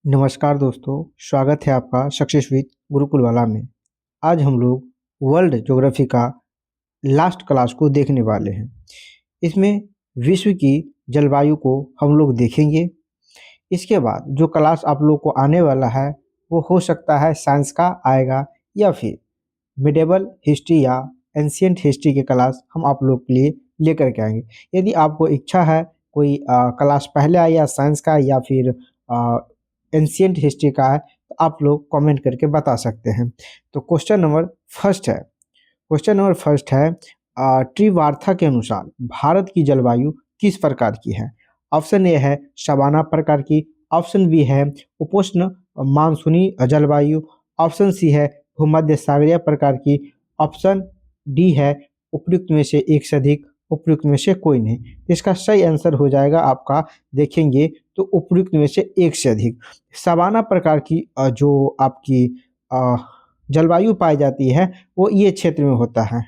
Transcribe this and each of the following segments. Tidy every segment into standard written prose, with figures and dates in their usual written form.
नमस्कार दोस्तों, स्वागत है आपका सक्सेस विद गुरुकुल वाला में। आज हम लोग वर्ल्ड ज्योग्राफी का लास्ट क्लास को देखने वाले हैं। इसमें विश्व की जलवायु को हम लोग देखेंगे। इसके बाद जो क्लास आप लोग को आने वाला है वो हो सकता है साइंस का आएगा या फिर मिडेवल हिस्ट्री या एंशियंट हिस्ट्री के क्लास हम आप लोग के लिए लेकर के आएंगे। यदि आपको इच्छा है कोई क्लास पहले आए या साइंस का या फिर एंशियंट हिस्ट्री का है तो आप लोग कमेंट करके बता सकते हैं। तो क्वेश्चन नंबर फर्स्ट है ट्रिवार्था के अनुसार भारत की जलवायु किस प्रकार की है। ऑप्शन ए है सवाना प्रकार की, ऑप्शन बी है उपोष्ण मानसूनी जलवायु, ऑप्शन सी है भूमध्य सागरीय प्रकार की, ऑप्शन डी है उपयुक्त में से एक से अधिक, उपयुक्त में से कोई नहीं। इसका सही आंसर हो जाएगा आपका, देखेंगे तो उपयुक्त में से एक से अधिक। सवाना प्रकार की जो आपकी जलवायु पाई जाती है वो ये क्षेत्र में होता है।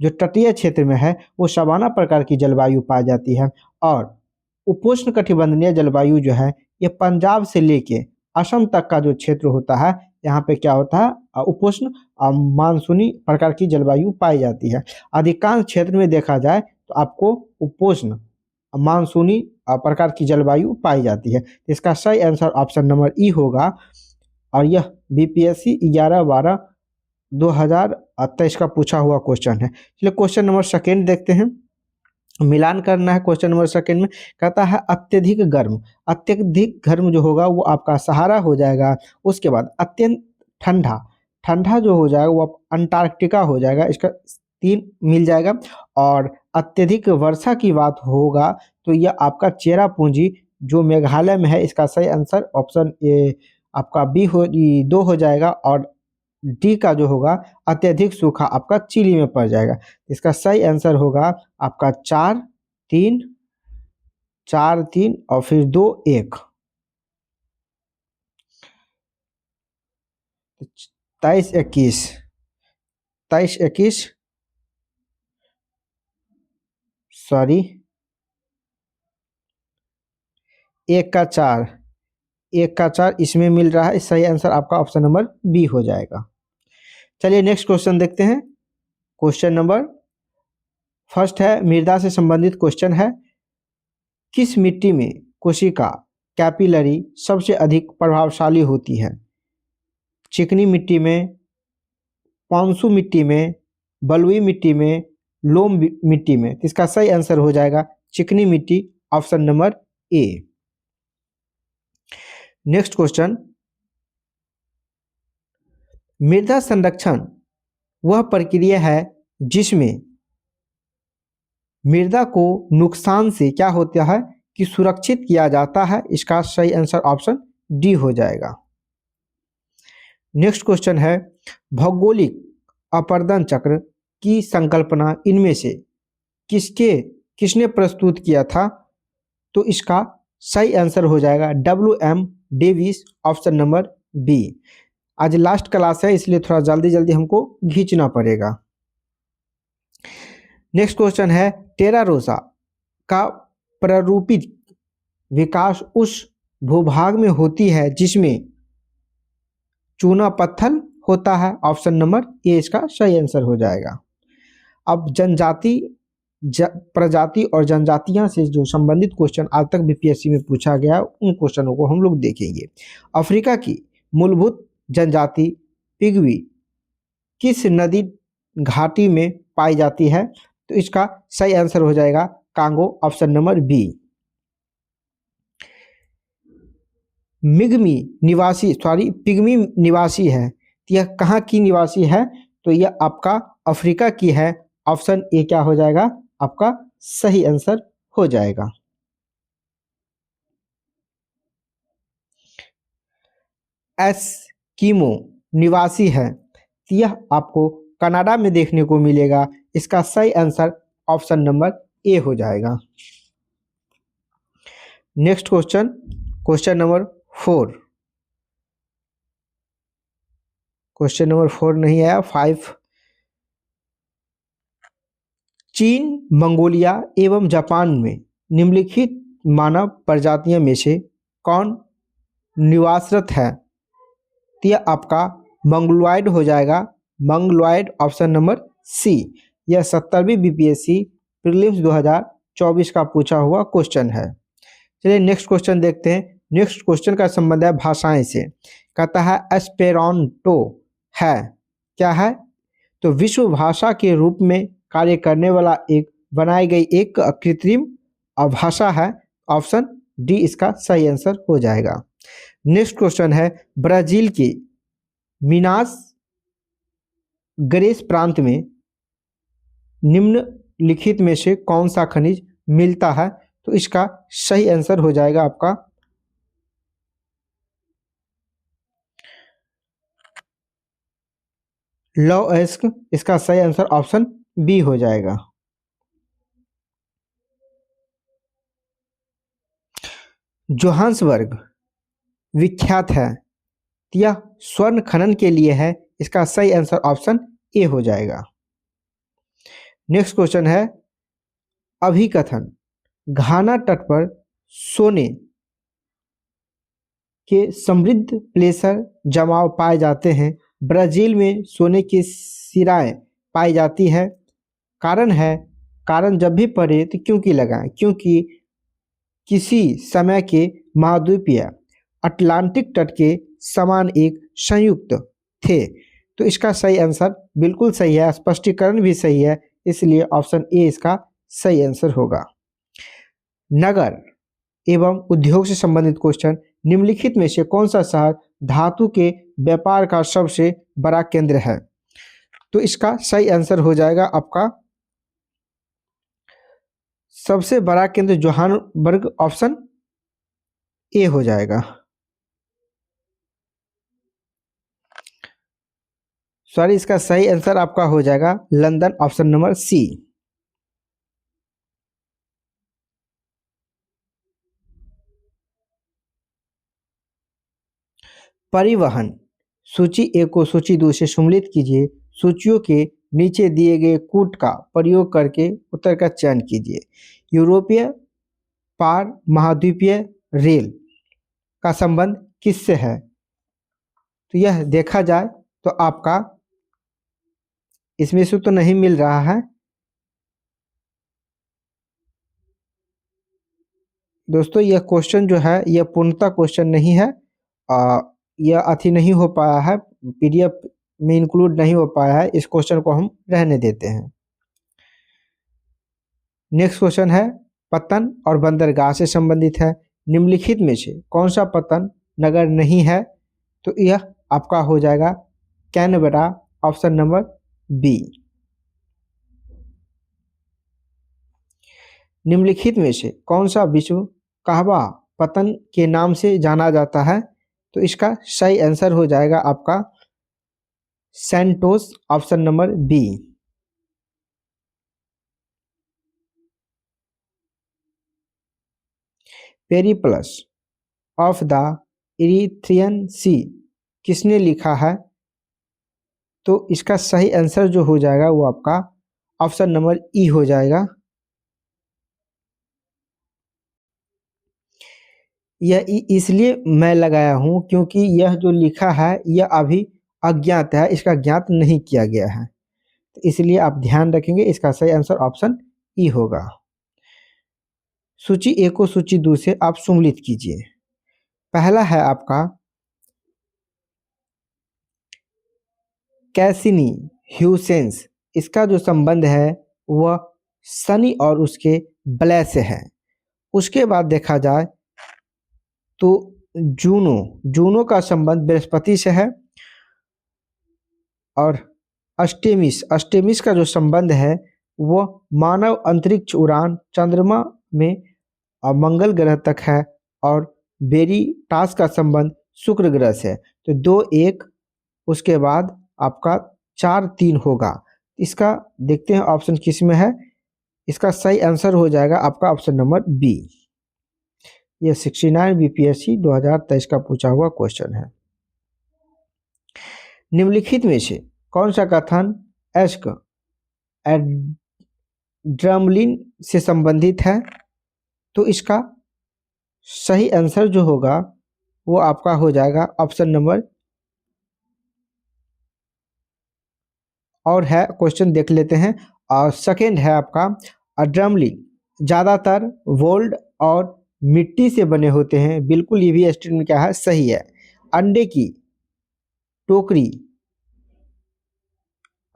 जो तटीय क्षेत्र में है वो सवाना प्रकार की जलवायु पाई जाती है। और उपोष्ण कटिबंधीय जलवायु जो है ये पंजाब से लेके असम तक का जो क्षेत्र होता है यहाँ पे क्या होता है उपोष्ण मानसूनी प्रकार की जलवायु पाई जाती है। अधिकांश क्षेत्र में देखा जाए तो आपको उपोष्ण मानसूनी प्रकार की जलवायु पाई जाती है। इसका सही आंसर ऑप्शन नंबर ई होगा। और यह बीपीएससी 11/12/2023 का पूछा हुआ क्वेश्चन है। चलिए क्वेश्चन नंबर सेकेंड देखते हैं। मिलान करना है क्वेश्चन नंबर सेकेंड में। कहता है अत्यधिक गर्म जो होगा वो आपका सहारा हो जाएगा। उसके बाद अत्यंत ठंडा जो हो जाएगा वो अंटार्कटिका हो जाएगा। इसका 3 मिल जाएगा। और अत्यधिक वर्षा की बात होगा तो यह आपका चेरापूंजी जो मेघालय में है। इसका सही आंसर ऑप्शन ए आपका दो हो जाएगा। और डी का जो होगा अत्यधिक सूखा आपका चिली में पड़ जाएगा। इसका सही आंसर होगा आपका 4-3 और फिर 2-1। 23-21 सॉरी 1 का 4 इसमें मिल रहा है। सही आंसर आपका ऑप्शन नंबर बी हो जाएगा। चलिए नेक्स्ट क्वेश्चन देखते हैं। क्वेश्चन नंबर फर्स्ट है मृदा से संबंधित क्वेश्चन है। किस मिट्टी में कोशिका कैपिलरी सबसे अधिक प्रभावशाली होती है। चिकनी मिट्टी में, पांसु मिट्टी में, बलुई मिट्टी में, लोम मिट्टी में। इसका सही आंसर हो जाएगा चिकनी मिट्टी, option number A. Next question, मृदा संरक्षण वह प्रक्रिया है जिसमें मृदा को नुकसान से क्या होता है कि सुरक्षित किया जाता है। इसका सही आंसर ऑप्शन डी हो जाएगा। नेक्स्ट क्वेश्चन है भौगोलिक अपर्दन चक्र की संकल्पना इनमें से किसने प्रस्तुत किया था। तो इसका सही आंसर हो जाएगा WM Davis, option number B. आज लास्ट क्लास है इसलिए थोड़ा जल्दी हमको खींचना पड़ेगा। नेक्स्ट क्वेश्चन है टेरा रोसा का प्रारूपिक विकास उस भूभाग में होती है जिसमें चूना पत्थर होता है। ऑप्शन नंबर ए इसका सही आंसर हो जाएगा। अब प्रजाति और जनजातियां से जो संबंधित क्वेश्चन आज तक बीपीएससी में पूछा गया उन क्वेश्चनों को हम लोग देखेंगे। अफ्रीका की मूलभूत जनजाति पिग्मी किस नदी घाटी में पाई जाती है। तो इसका सही आंसर हो जाएगा Congo, option number B. Pygmy निवासी है तो यह कहाँ की निवासी है। तो यह आपका अफ्रीका की है, ऑप्शन ए क्या हो जाएगा आपका सही आंसर हो जाएगा। एस्किमो निवासी है तो यह आपको कनाडा में देखने को मिलेगा। इसका सही आंसर ऑप्शन नंबर ए हो जाएगा। Next question number 4। Question number 4 नहीं आया, 5। चीन, मंगोलिया एवं जापान में निम्नलिखित मानव प्रजातियों में से कौन निवासरत है, तो यह आपका मंगलॉयड हो जाएगा, मंगलॉयड ऑप्शन नंबर सी। यह 70वीं बीपीएससी प्रीलिम्स 2024 का पूछा हुआ क्वेश्चन है। चलिए नेक्स्ट क्वेश्चन देखते हैं। नेक्स्ट क्वेश्चन का संबंध है भाषाएं से। कहता है एस्पेरांतो है, क्या है? तो विश्व भाषा के रूप में कार्य करने वाला एक बनाई गई एक कृत्रिम भाषा है। ऑप्शन डी इसका सही आंसर हो जाएगा। नेक्स्ट क्वेश्चन है ब्राजील के मिनास गेरास प्रांत में निम्नलिखित में से कौन सा खनिज मिलता है? तो इसका सही आंसर हो जाएगा आपका लॉएस्क। इसका सही आंसर ऑप्शन बी हो जाएगा। जोहान्सबर्ग विख्यात है, यह स्वर्ण खनन के लिए है। इसका सही आंसर ऑप्शन ए हो जाएगा। नेक्स्ट क्वेश्चन है अभिकथन घाना तट पर सोने के समृद्ध प्लेसर जमाव पाए जाते हैं। ब्राजील में सोने की सिराएं पाई जाती है। कारण जब भी पढ़े तो क्योंकि लगाएं, क्योंकि किसी समय के महाद्वीपीय अटलांटिक तट के समान एक संयुक्त थे। तो इसका सही आंसर बिल्कुल सही है, स्पष्टीकरण भी सही है, इसलिए ऑप्शन ए इसका सही आंसर होगा। नगर एवं उद्योग से संबंधित क्वेश्चन, निम्नलिखित में से कौन सा शहर धातु के व्यापार का सबसे बड़ा केंद्र है? तो इसका सही आंसर हो जाएगा आपका सबसे बड़ा केंद्र जोहान्सबर्ग, ऑप्शन ए हो जाएगा। सॉरी, इसका सही आंसर आपका हो जाएगा लंदन, ऑप्शन नंबर सी। परिवहन सूची ए को सूची 2 से सम्मिलित कीजिए। सूचियों के नीचे दिए गए कूट का प्रयोग करके उत्तर का चयन कीजिए। यूरोपीय पार महाद्वीपीय रेल का संबंध किससे है? तो यह देखा जाए तो आपका इसमें से तो नहीं मिल रहा है दोस्तों। यह क्वेश्चन जो है यह पूर्णतः क्वेश्चन नहीं है, यह अथी नहीं हो पाया है, पीडीएफ में इंक्लूड नहीं हो पाया है। इस क्वेश्चन को हम रहने देते हैं। नेक्स्ट क्वेश्चन है पतन और बंदरगाह से संबंधित है। निम्नलिखित में से कौन सा पतन नगर नहीं है? तो यह आपका हो जाएगा कैनबरा, ऑप्शन नंबर बी। निम्नलिखित में से कौन सा विश्व कहवा पतन के नाम से जाना जाता है? तो इसका सही आंसर हो जाएगा आपका Santos, option number B. Periplus of the Erythraean Sea किसने लिखा है? तो इसका सही आंसर जो हो जाएगा वो आपका ऑप्शन नंबर ई हो जाएगा। यह इसलिए मैं लगाया हूं क्योंकि यह जो लिखा है यह अभी अज्ञात है, इसका ज्ञात नहीं किया गया है, तो इसलिए आप ध्यान रखेंगे। इसका सही आंसर ऑप्शन ई होगा। सूची ए को सूची 2 से आप सम्मिलित कीजिए। पहला है आपका कैसिनी ह्यूसेंस, इसका जो संबंध है वह शनि और उसके वलय से है। उसके बाद देखा जाए तो जूनो का संबंध बृहस्पति से है। और अस्टेमिस का जो संबंध है वह मानव अंतरिक्ष उड़ान चंद्रमा में मंगल ग्रह तक है। और वेरिटास का संबंध शुक्र ग्रह से है। तो 2-1, उसके बाद आपका 4-3 होगा। इसका देखते हैं ऑप्शन किस में है। इसका सही आंसर हो जाएगा आपका ऑप्शन नंबर बी। यह 69 बीपीएससी 2023 का पूछा हुआ क्वेश्चन है। निम्नलिखित में से कौन सा कथन एस्क एड्रेनलिन से संबंधित है? तो इसका सही आंसर जो होगा वो आपका हो जाएगा ऑप्शन नंबर। और है क्वेश्चन देख लेते हैं। और सेकेंड है आपका ड्रमलिन ज़्यादातर वोल्ड और मिट्टी से बने होते हैं। बिल्कुल ये भी स्टेटमेंट क्या है, सही है। अंडे की टोकरी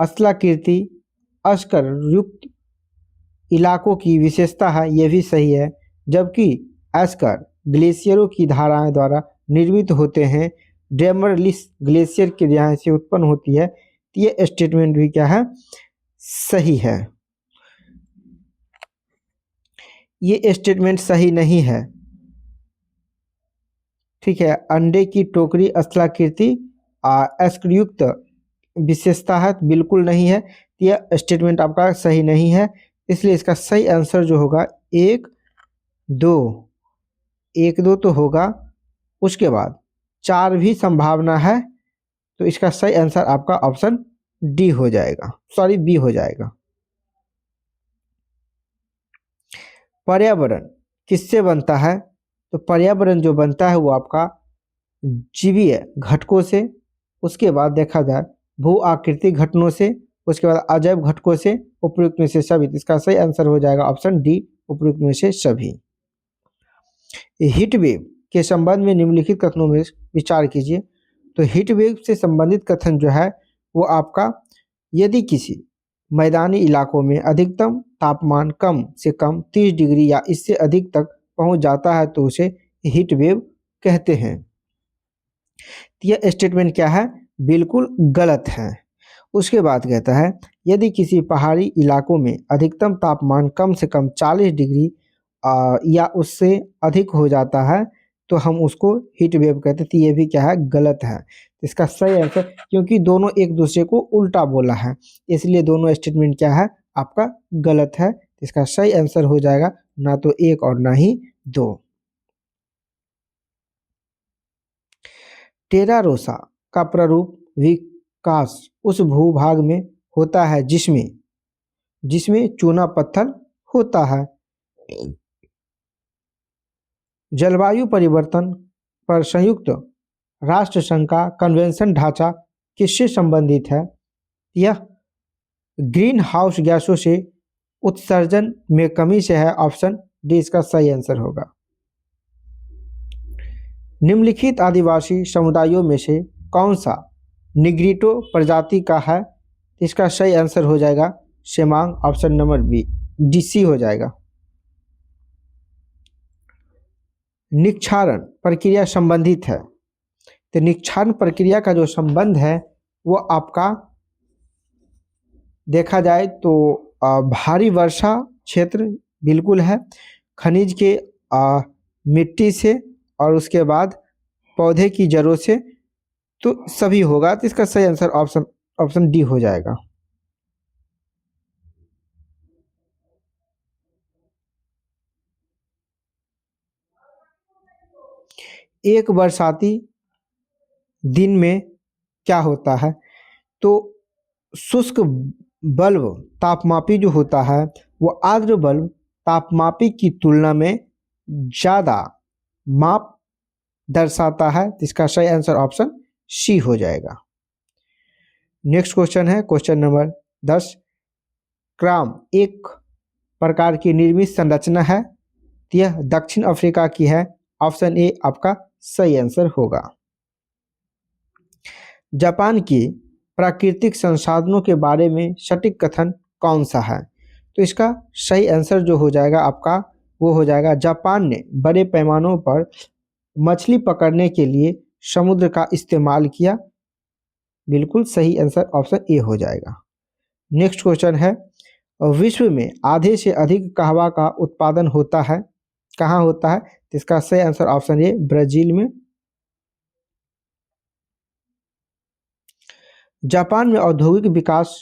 स्थलाकृति अस्कर युक्त इलाकों की विशेषता है, ये भी सही है। जबकि अस्कर ग्लेशियरों की धाराएं द्वारा निर्मित होते हैं। ड्रेमरलिस ग्लेशियर की यहाँ से उत्पन्न होती है। तो ये स्टेटमेंट भी क्या है, सही है। ये स्टेटमेंट सही नहीं है, ठीक है। अंडे की टोकरी स्थलाकृति अस्करयुक्त विशेषता है, बिल्कुल नहीं है। यह स्टेटमेंट आपका सही नहीं है, इसलिए इसका सही आंसर जो होगा एक दो, एक दो तो होगा, उसके बाद चार भी संभावना है। तो इसका सही आंसर आपका ऑप्शन डी हो जाएगा, सॉरी बी हो जाएगा। पर्यावरण किससे बनता है? तो पर्यावरण जो बनता है वो आपका जीवीय घटकों से, उसके बाद देखा जाए भू आकृतिक घटनों से, उसके बाद अजैव घटकों से, उपयुक्त में से सभी। इसका सही आंसर हो जाएगा ऑप्शन डी, उपयुक्त में से सभी। हीट वेव के संबंध में निम्नलिखित कथनों में विचार कीजिए। तो हीट वेव से संबंधित कथन जो है वो आपका, यदि किसी मैदानी इलाकों में अधिकतम तापमान कम से कम 30 डिग्री या इससे अधिक तक पहुंच जाता है तो उसे हीट वेव कहते हैं। यह स्टेटमेंट क्या है, बिल्कुल गलत है। उसके बाद कहता है यदि किसी पहाड़ी इलाकों में अधिकतम तापमान कम से कम 40 डिग्री या उससे अधिक हो जाता है तो हम उसको हीट वेव कहते हैं। तो ये भी क्या है, गलत है। इसका सही आंसर, क्योंकि दोनों एक दूसरे को उल्टा बोला है, इसलिए दोनों स्टेटमेंट क्या है आपका गलत है। इसका सही आंसर हो जाएगा ना तो एक और ना ही दो। टेरा रोसा का प्रारूप विकास उस भूभाग में होता है जिसमें जिसमें चूना पत्थर होता है। जलवायु परिवर्तन पर संयुक्त राष्ट्र संघ का कन्वेंशन ढांचा किससे संबंधित है? यह ग्रीन हाउस गैसों से उत्सर्जन में कमी से है। ऑप्शन डी इसका सही आंसर होगा। निम्नलिखित आदिवासी समुदायों में से कौन सा निग्रिटो प्रजाति का है? इसका सही आंसर हो जाएगा Semang, option number B, D C हो जाएगा। निक्षारण प्रक्रिया संबंधित है, तो निक्षारण प्रक्रिया का जो संबंध है वो आपका देखा जाए तो भारी वर्षा क्षेत्र बिल्कुल है, खनिज के मिट्टी से, और उसके बाद पौधे की जड़ों से, तो सभी होगा। तो इसका सही आंसर ऑप्शन डी हो जाएगा। एक बरसाती दिन में क्या होता है? तो शुष्क बल्ब तापमापी जो होता है वो आर्द्र बल्ब तापमापी की तुलना में ज़्यादा माप दर्शाता है। इसका सही आंसर ऑप्शन सी हो जाएगा। नेक्स्ट क्वेश्चन है क्वेश्चन नंबर 10। क्राम एक प्रकार की निर्मित संरचना है, यह दक्षिण अफ्रीका की है। ऑप्शन ए आपका सही आंसर होगा। जापान की प्राकृतिक संसाधनों के बारे में सटीक कथन कौन सा है? तो इसका सही आंसर जो हो जाएगा आपका वो हो जाएगा जापान ने बड़े पैमानों पर मछली पकड़ने के लिए समुद्र का इस्तेमाल किया। बिल्कुल सही आंसर ऑप्शन ए हो जाएगा। नेक्स्ट क्वेश्चन है विश्व में आधे से अधिक कहवा का उत्पादन होता है, कहाँ होता है? तो इसका सही आंसर ऑप्शन ए ब्राजील में। जापान में औद्योगिक विकास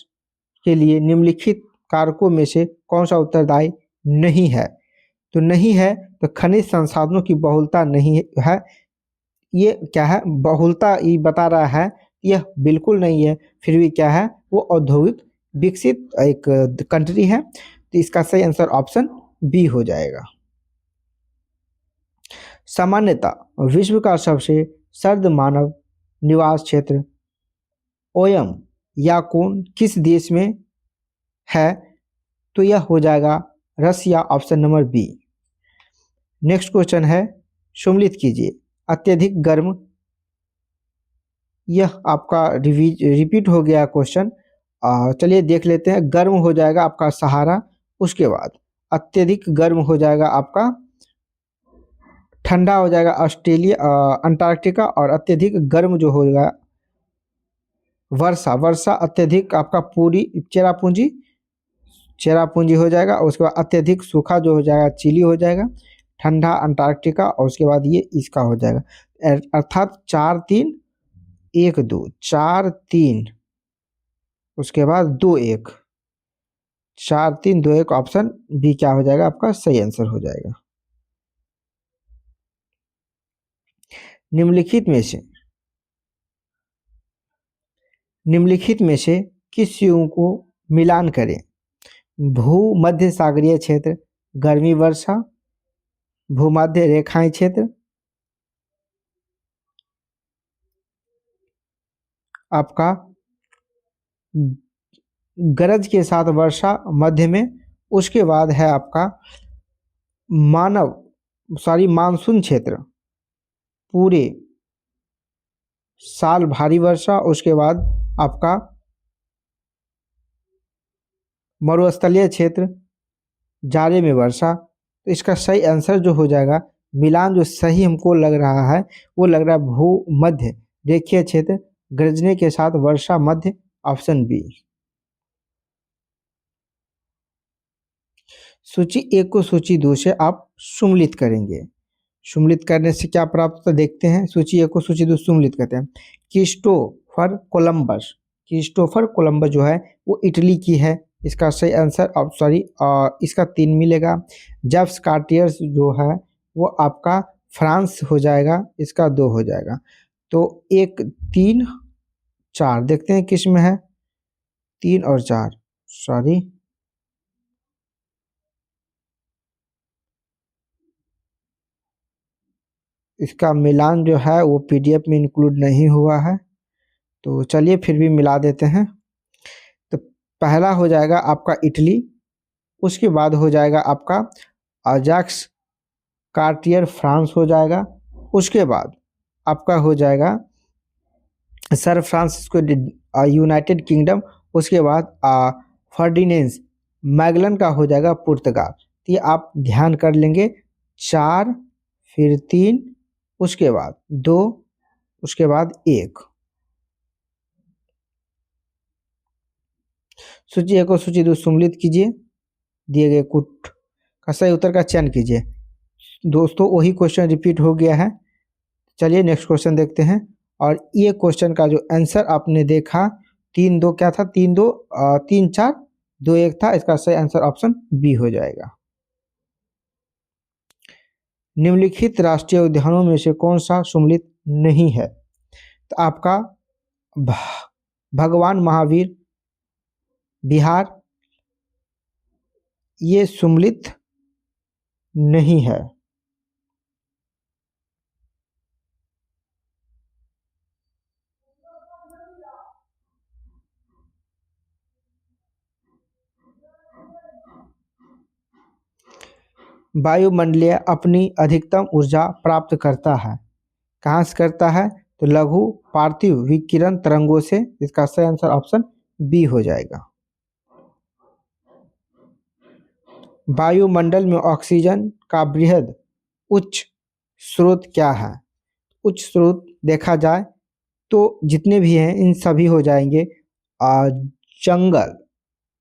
के लिए निम्नलिखित कारकों में से कौन सा उत्तरदायी नहीं है? तो नहीं है तो खनिज संसाधनों की बहुलता नहीं है। ये क्या है, बहुलता ये बता रहा है, यह बिल्कुल नहीं है। फिर भी क्या है, वो औद्योगिक विकसित एक कंट्री है। तो इसका सही आंसर ऑप्शन बी हो जाएगा। सामान्यतः विश्व का सबसे सर्द मानव निवास क्षेत्र ओयम या कोन किस देश में है? तो यह हो जाएगा Russia, option number B. Next question है, सम्मिलित कीजिए। अत्यधिक गर्म, यह आपका रिपीट हो गया क्वेश्चन। चलिए देख लेते हैं। गर्म हो जाएगा आपका सहारा, उसके बाद अत्यधिक गर्म हो जाएगा आपका, ठंडा हो जाएगा ऑस्ट्रेलिया, अंटार्कटिका, और अत्यधिक गर्म जो होगा वर्षा, वर्षा अत्यधिक आपका पूरी चेरापूंजी, चेरापूंजी हो जाएगा। उसके बाद अत्यधिक सूखा जो हो जाएगा चिली हो जाएगा, ठंडा अंटार्कटिका, और उसके बाद ये इसका हो जाएगा। अर्थात 4-3-1-2, 4-3, उसके बाद 2-1, 4-3-2-1, ऑप्शन बी क्या हो जाएगा आपका सही आंसर हो जाएगा। निम्नलिखित में से किस युगों को मिलान करें? भूमध्य सागरीय क्षेत्र, गर्मी वर्षा, भूमध्य रेखाएं क्षेत्र, आपका गरज के साथ वर्षा मध्य में, उसके बाद है आपका मानसून क्षेत्र, पूरे साल भारी वर्षा, उसके बाद आपका मरुस्थलीय क्षेत्र, जाड़े में वर्षा। तो इसका सही आंसर जो हो जाएगा, मिलान जो सही हमको लग रहा है वो लग रहा है भूमध्य रेखीय क्षेत्र, गरजने के साथ वर्षा मध्य, ऑप्शन बी। सूची 1 को सूची 2 से आप सम्मिलित करेंगे। सम्मिलित करने से क्या प्राप्त होता है देखते हैं। सूची 1 को सूची 2 सम्मिलित करते हैं। क्रिस्टोफर कोलंबस, क्रिस्टोफर कोलंबस जो है वो इटली की है, इसका सही आंसर इसका 3 मिलेगा। जेम्स कार्टियर जो है वो आपका फ्रांस हो जाएगा, इसका 2 हो जाएगा। तो 1, 3, 4 देखते हैं किस में है, 3 और 4, इसका मिलान जो है वो पीडीएफ में इंक्लूड नहीं हुआ है, तो चलिए फिर भी मिला देते हैं। तो पहला हो जाएगा आपका इटली, उसके बाद हो जाएगा आपका जेम्स कार्टियर फ्रांस हो जाएगा, उसके बाद आपका हो जाएगा सर फ्रांसिस्को यूनाइटेड किंगडम, उसके बाद फर्डिनेंड मैगलन का हो जाएगा पुर्तगाल। तो ये आप ध्यान कर लेंगे। 4, फिर 3, उसके बाद 2, उसके बाद 1। सूची 1 और सूची 2 सम्मिलित कीजिए, दिए गए कुट का सही उत्तर का चयन कीजिए। दोस्तों वही क्वेश्चन रिपीट हो गया है। चलिए नेक्स्ट क्वेश्चन देखते हैं। और ये क्वेश्चन का जो आंसर आपने देखा 3-2 क्या था, 3-2 3-4 2-1 था, इसका सही आंसर ऑप्शन बी हो जाएगा। निम्नलिखित राष्ट्रीय उद्यानों में से कौन सा सम्मिलित नहीं है? तो आपका भगवान महावीर बिहार, ये सम्मिलित नहीं है। वायुमंडलीय अपनी अधिकतम ऊर्जा प्राप्त करता है, कहाँ से करता है? तो लघु पार्थिव विकिरण तरंगों से, इसका सही आंसर ऑप्शन बी हो जाएगा। वायुमंडल में ऑक्सीजन का बृहद उच्च स्रोत क्या है? उच्च स्रोत देखा जाए तो जितने भी हैं इन सभी हो जाएंगे जंगल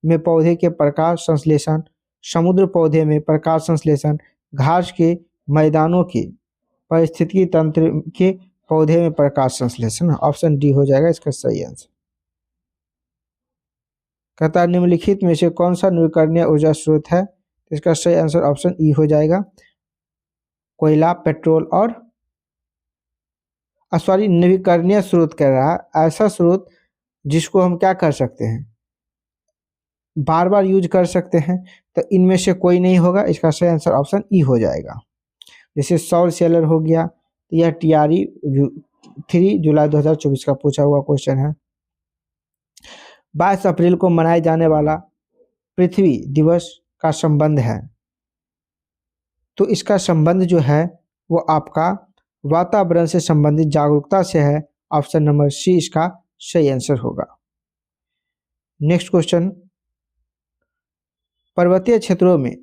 में पौधे के प्रकाश संश्लेषण, समुद्र पौधे में प्रकाश संश्लेषण, घास के मैदानों के पारिस्थितिकी तंत्र के पौधे में प्रकाश संश्लेषण, ऑप्शन डी हो जाएगा इसका सही आंसर। कहता है निम्नलिखित में से कौन सा नवीकरणीय ऊर्जा स्रोत है? इसका सही आंसर ऑप्शन ई हो जाएगा। कोयला, पेट्रोल और नवीकरणीय स्रोत कह रहा है, ऐसा स्रोत जिसको हम क्या कर सकते हैं, बार बार यूज कर सकते हैं। तो इनमें से कोई नहीं होगा, इसका सही आंसर ऑप्शन ई हो जाएगा। जैसे सौर सेलर हो गया, तो यह TRE 3 जुलाई 2024 का पूछा हुआ क्वेश्चन है। 22 अप्रैल को मनाए जाने वाला पृथ्वी दिवस का संबंध है, तो इसका संबंध जो है वो आपका वातावरण से संबंधित जागरूकता से है। ऑप्शन नंबर सी इसका सही आंसर होगा। नेक्स्ट क्वेश्चन, पर्वतीय क्षेत्रों में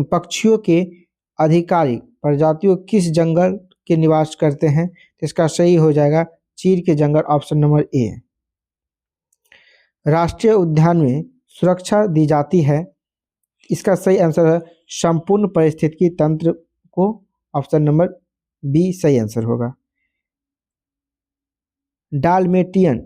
पक्षियों के आधिकारिक प्रजातियों किस जंगल के निवास करते हैं? तो इसका सही हो जाएगा चीड़ के जंगल, ऑप्शन नंबर ए। राष्ट्रीय उद्यान में सुरक्षा दी जाती है, इसका सही आंसर है संपूर्ण पारिस्थितिकी तंत्र को, ऑप्शन नंबर बी सही आंसर होगा। डालमेटियन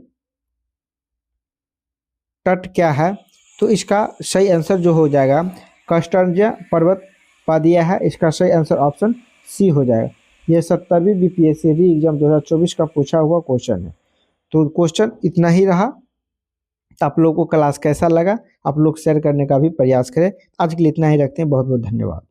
तट क्या है? तो इसका सही आंसर जो हो जाएगा कस्टर्जिया पर्वत पादिया है, इसका सही आंसर ऑप्शन सी हो जाएगा। यह 70वीं BPSC एग्जाम 2024 का पूछा हुआ क्वेश्चन है। तो क्वेश्चन इतना ही रहा। तो आप लोगों को क्लास कैसा लगा, आप लोग शेयर करने का भी प्रयास करें। आज के लिए इतना ही रखते हैं, बहुत बहुत धन्यवाद।